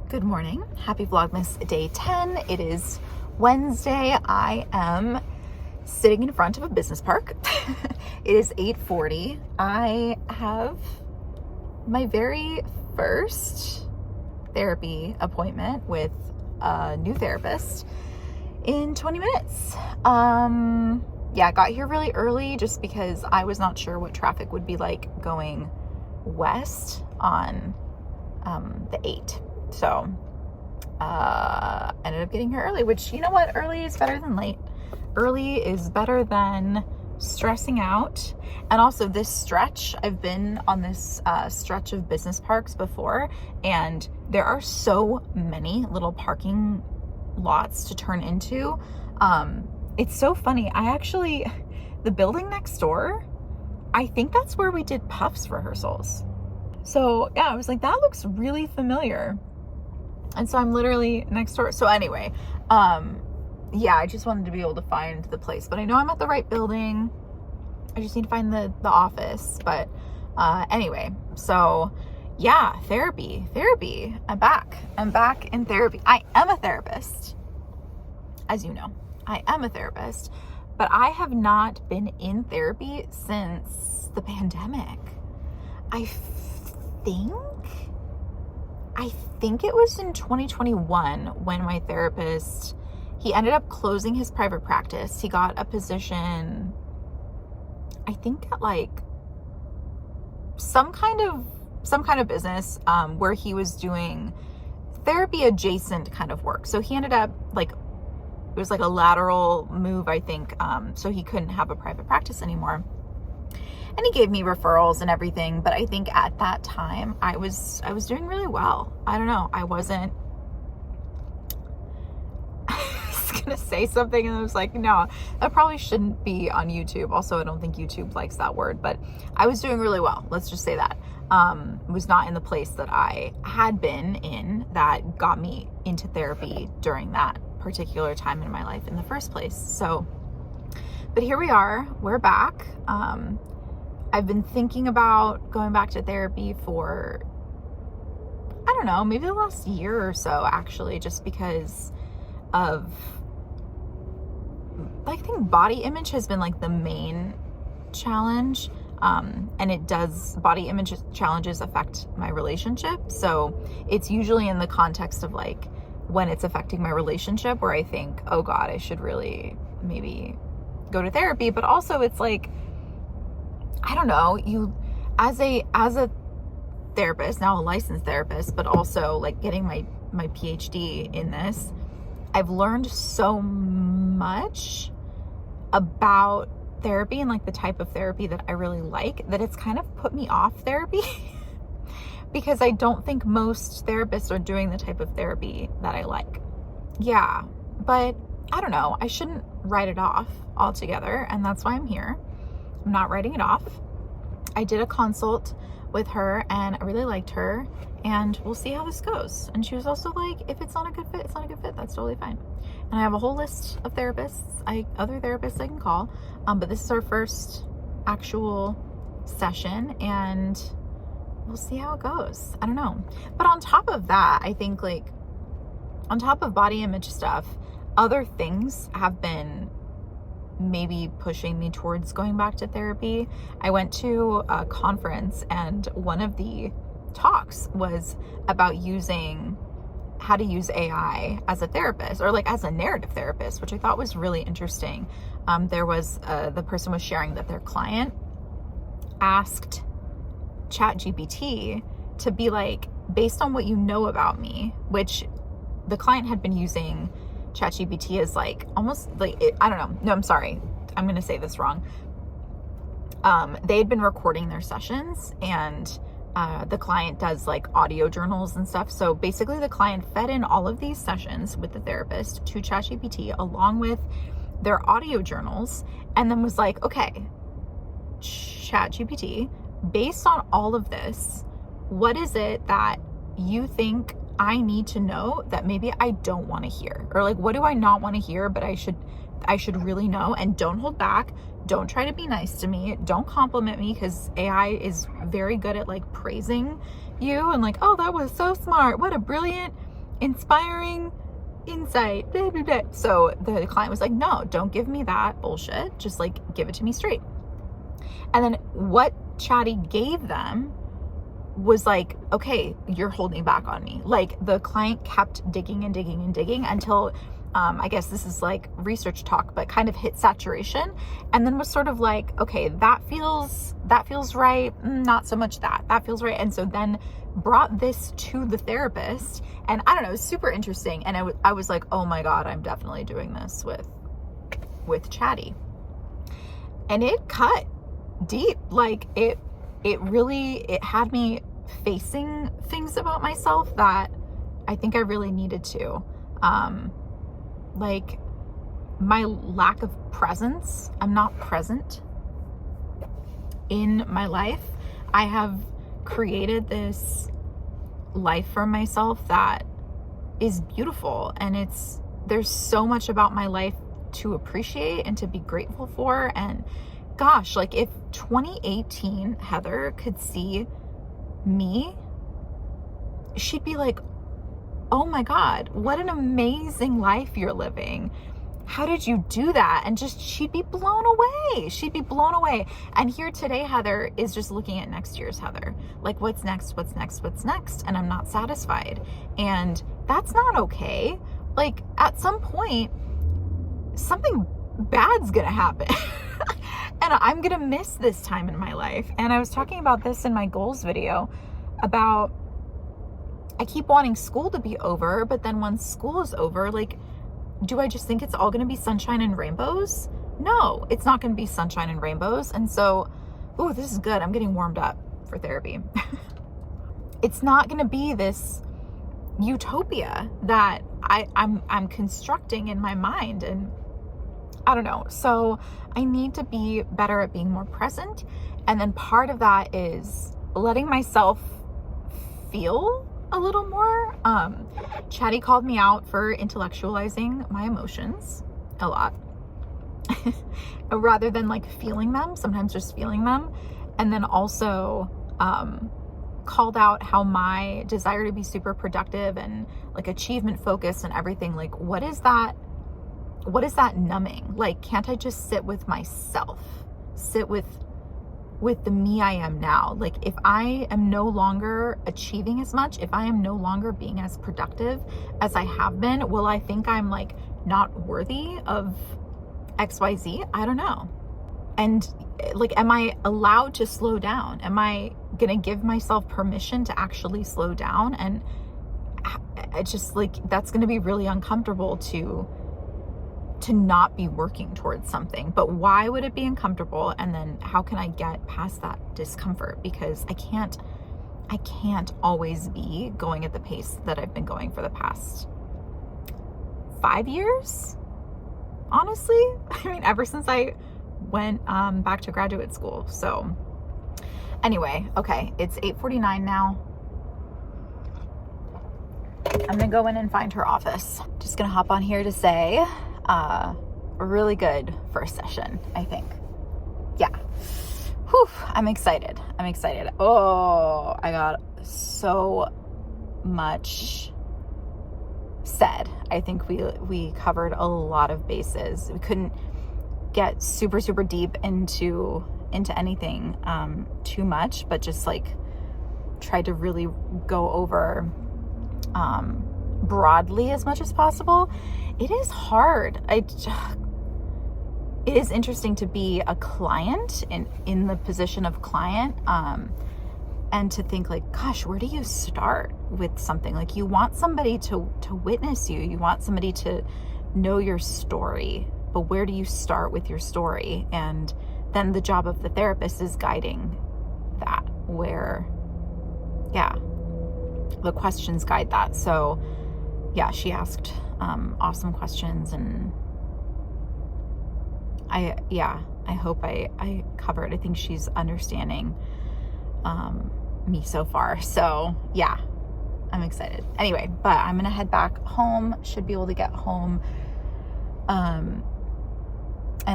Good morning. Happy Vlogmas day 10. It is Wednesday. I am sitting in front of a business park. It is 8:40. I have my very first therapy appointment with a new therapist in 20 minutes. Yeah, I got here really early just because I was not sure what traffic would be like going west on the 8. So ended up getting here early, which, you know what, early is better than late. Early is better than stressing out. And also this stretch, I've been on this stretch of business parks before, and there are so many little parking lots to turn into. It's so funny. The building next door, I think that's where we did Puffs rehearsals. So yeah, I was like, that looks really familiar. And so I'm literally next door. So anyway, yeah, I just wanted to be able to find the place, but I know I'm at the right building. I just need to find the office. But anyway, so yeah, therapy. I'm back in therapy. I am a therapist. As you know, I am a therapist, but I have not been in therapy since the pandemic. I think it was in 2021 when my therapist, he ended up closing his private practice. He got a position, I think at like some kind of business where he was doing therapy adjacent kind of work. So he ended up like, it was like a lateral move, I think. So he couldn't have a private practice anymore. And he gave me referrals and everything, but I think at that time I was doing really well. I don't know. I was gonna say something and I was like, no, that probably shouldn't be on YouTube. Also, I don't think YouTube likes that word, but I was doing really well. Let's just say that. Was not in the place that I had been in that got me into therapy during that particular time in my life in the first place. So, but here we are, we're back. I've been thinking about going back to therapy for, I don't know, maybe the last year or so, actually, just because of, I think body image has been like the main challenge. And body image challenges affect my relationship. So it's usually in the context of like when it's affecting my relationship where I think, oh God, I should really maybe go to therapy. But also it's like, I don't know, you as a therapist, now a licensed therapist, but also like getting my PhD in this, I've learned so much about therapy and like the type of therapy that I really like that it's kind of put me off therapy because I don't think most therapists are doing the type of therapy that I like. Yeah, but I don't know, I shouldn't write it off altogether, and that's why I'm here. I'm not writing it off. I did a consult with her and I really liked her, and we'll see how this goes. And she was also like, if it's not a good fit, it's not a good fit. That's totally fine. And I have a whole list of other therapists I can call. But this is our first actual session and we'll see how it goes. I don't know. But on top of that, I think like on top of body image stuff, other things have been maybe pushing me towards going back to therapy. I went to a conference and one of the talks was about how to use AI as a therapist or like as a narrative therapist, which I thought was really interesting. There was the person was sharing that their client asked ChatGPT to be like, based on what you know about me, which the client had been using ChatGPT is like almost like I don't know. No, I'm sorry. I'm going to say this wrong. They had been recording their sessions and the client does like audio journals and stuff. So basically the client fed in all of these sessions with the therapist to ChatGPT along with their audio journals and then was like, okay, ChatGPT, based on all of this, what is it that you think I need to know that maybe I don't want to hear? Or like, what do I not want to hear, but I should really know? And don't hold back. Don't try to be nice to me. Don't compliment me, because AI is very good at like praising you and like, oh, that was so smart. What a brilliant inspiring insight, blah, blah, blah. So the client was like, no, don't give me that bullshit. Just like give it to me straight. And then what Chatty gave them was like, okay, you're holding back on me. Like the client kept digging and digging and digging until I guess this is like research talk, but kind of hit saturation, and then was sort of like, okay, that feels right. Not so much that feels right. And so then brought this to the therapist, and I don't know, it was super interesting. And I was like, oh my God, I'm definitely doing this with Chatty. And it cut deep. Like it had me facing things about myself that I think I really needed to. Like my lack of presence. I'm not present in my life. I have created this life for myself that is beautiful, and there's so much about my life to appreciate and to be grateful for. And gosh, like if 2018 Heather could see me, she'd be like, oh my God, what an amazing life you're living. How did you do that? And just, she'd be blown away. She'd be blown away. And here today, Heather is just looking at next year's Heather. Like, what's next? What's next? What's next? And I'm not satisfied. And that's not okay. Like, at some point, something bad's gonna happen. And I'm gonna miss this time in my life. And I was talking about this in my goals video about, I keep wanting school to be over, but then once school is over, like, do I just think it's all going to be sunshine and rainbows? No, it's not going to be sunshine and rainbows. And so, ooh, this is good. I'm getting warmed up for therapy. It's not going to be this utopia that I'm constructing in my mind. And I don't know. So I need to be better at being more present. And then part of that is letting myself feel a little more. Chatty called me out for intellectualizing my emotions a lot rather than like feeling them, sometimes just feeling them. And then also called out how my desire to be super productive and like achievement focused and everything, like what is that numbing? Like, can't I just sit with myself, sit with the me I am now? Like, if I am no longer achieving as much, if I am no longer being as productive as I have been, will I think I'm like not worthy of XYZ? I don't know. And like, am I allowed to slow down? Am I gonna give myself permission to actually slow down? And it's just like, that's gonna be really uncomfortable to not be working towards something. But why would it be uncomfortable? And then how can I get past that discomfort? Because I can't always be going at the pace that I've been going for the past 5 years, honestly. I mean, ever since I went back to graduate school. So anyway, okay, it's 8:49 now. I'm gonna go in and find her office. Just gonna hop on here to say a really good first session, I think. Yeah. Whew, I'm excited. Oh, I got so much said. I think we covered a lot of bases. We couldn't get super deep into anything too much, but just like tried to really go over broadly as much as possible. It is hard. It is interesting to be a client in the position of client, and to think like, gosh, where do you start with something? Like, you want somebody to witness you. You want somebody to know your story, but where do you start with your story? And then the job of the therapist is guiding that, where, yeah, the questions guide that. So yeah, she asked awesome questions, and I hope I covered. I think she's understanding me so far. So yeah, I'm excited. Anyway, but I'm gonna head back home. Should be able to get home and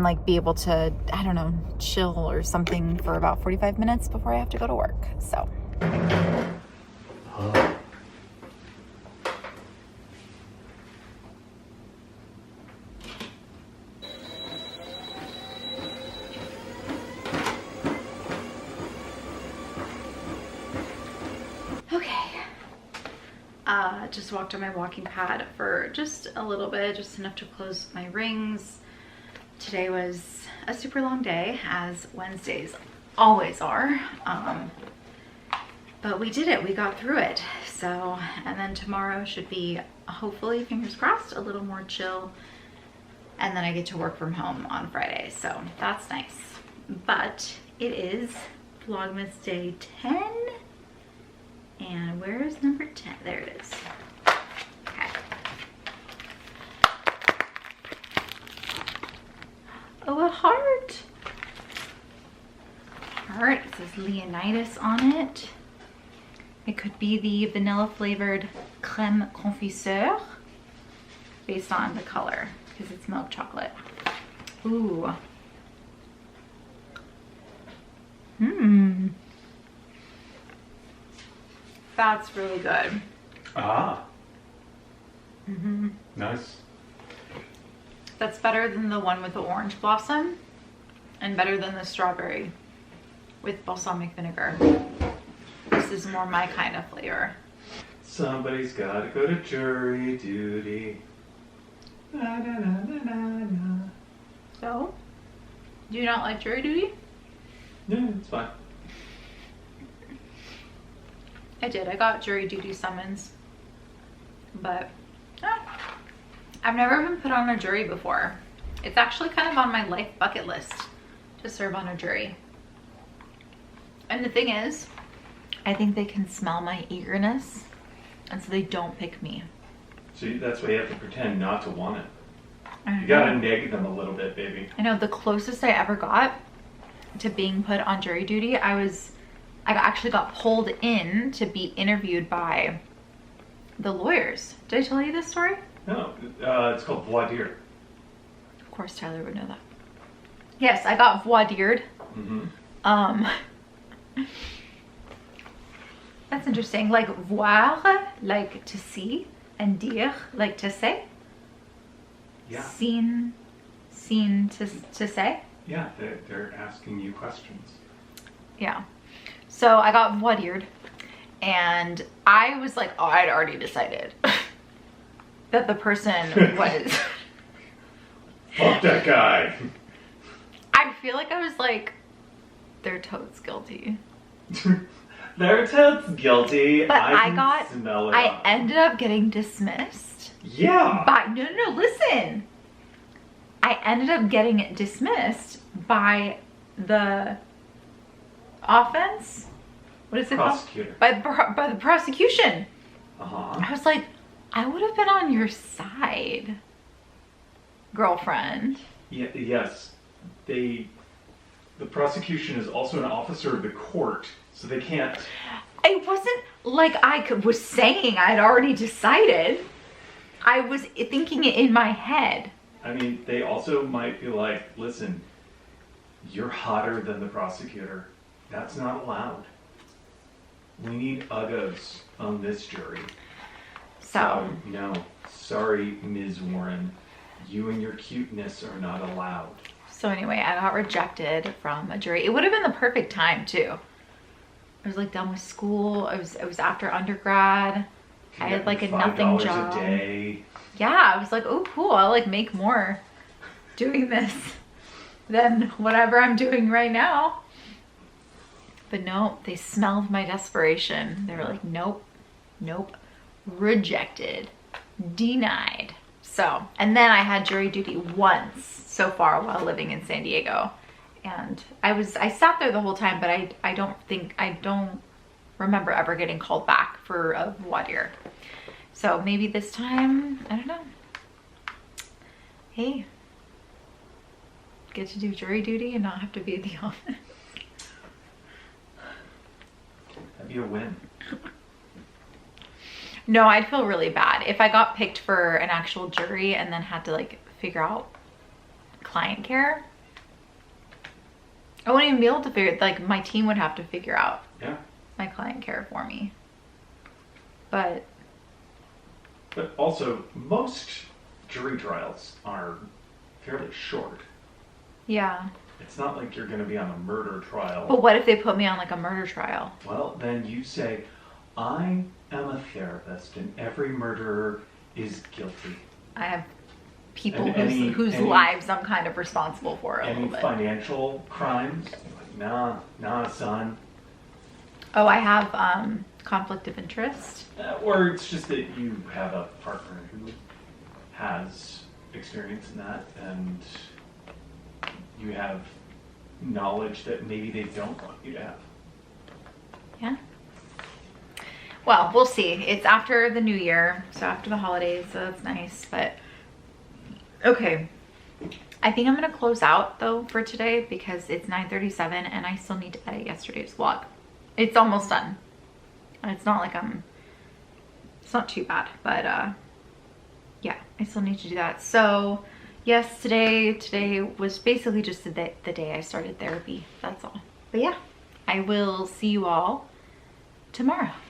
like be able to, I don't know, chill or something for about 45 minutes before I have to go to work. So Just walked on my walking pad for just a little bit, just enough to close my rings. Today was a super long day, as Wednesdays always are. But we did it, we got through it. So, and then tomorrow should be, hopefully, fingers crossed, a little more chill. And then I get to work from home on Friday, so that's nice. But it is Vlogmas day 10. And where is number 10? There it is. Okay. Oh, a heart. Heart, it says Leonidas on it. It could be the vanilla flavored crème confiseur based on the color because it's milk chocolate. Ooh. That's really good. Ah. Nice. That's better than the one with the orange blossom and better than the strawberry with balsamic vinegar. This is more my kind of flavor. Somebody's gotta go to jury duty. Na, na, na, na, na, na. So, do you not like jury duty? Yeah, it's fine. I did. I got jury duty summons, but I've never been put on a jury before. It's actually kind of on my life bucket list to serve on a jury. And the thing is, I think they can smell my eagerness, and so they don't pick me. See, that's why you have to pretend not to want it. You gotta neg them a little bit, baby. I know, the closest I ever got to being put on jury duty, I actually got pulled in to be interviewed by the lawyers. Did I tell you this story? No, it's called voir dire. Of course Tyler would know that. Yes, I got voir dired. That's interesting. Like voir, like to see, and dire, like to say. Yeah. Seen to say. Yeah, they're asking you questions. Yeah. So I got voir dired, and I was like, oh, I'd already decided that the person was. Fuck that guy. I feel like I was like, they're totes guilty. They're totes guilty. But I ended up getting dismissed. Yeah. No, listen. I ended up getting dismissed by the offense. What is it Prosecutor. called? By the prosecution. Uh-huh. I was like, I would have been on your side, girlfriend. Yeah, yes. The prosecution is also an officer of the court, so they can't. It wasn't like I was saying I'd already decided. I was thinking it in my head. I mean, they also might be like, listen, you're hotter than the prosecutor. That's not allowed. We need uggos on this jury. So, no. Sorry, Ms. Warren. You and your cuteness are not allowed. So anyway, I got rejected from a jury. It would have been the perfect time too. I was like done with school. I was after undergrad. I had like a nothing job. $5 a day. Yeah, I was like, oh cool, I'll like make more doing this than whatever I'm doing right now. But no, they smelled my desperation. They were like, nope, rejected, denied. So, and then I had jury duty once so far while living in San Diego. And I sat there the whole time, but I don't remember ever getting called back for a voir dire. So maybe this time, I don't know. Hey, get to do jury duty and not have to be at the office. That'd be a win. No, I'd feel really bad if I got picked for an actual jury and then had to like figure out client care. I wouldn't even be able to figure it. Like my team would have to figure out my client care for me. But also, most jury trials are fairly short. Yeah. It's not like you're going to be on a murder trial. But what if they put me on like a murder trial? Well, then you say, I am a therapist, and every murderer is guilty. I have people And whose lives I'm kind of responsible for a Any little bit. financial crimes? Like, nah, son. Oh, I have conflict of interest. Or it's just that you have a partner who has experience in that, and you have knowledge that maybe they don't want you to have. Yeah. Well, we'll see. It's after the new year, so after the holidays, so that's nice. But okay, I think I'm gonna close out though for today because it's 9:37 and I still need to edit yesterday's vlog. It's almost done. It's not like it's not too bad, but yeah, I still need to do that. So yes, today was basically just the day I started therapy. That's all. But yeah, I will see you all tomorrow.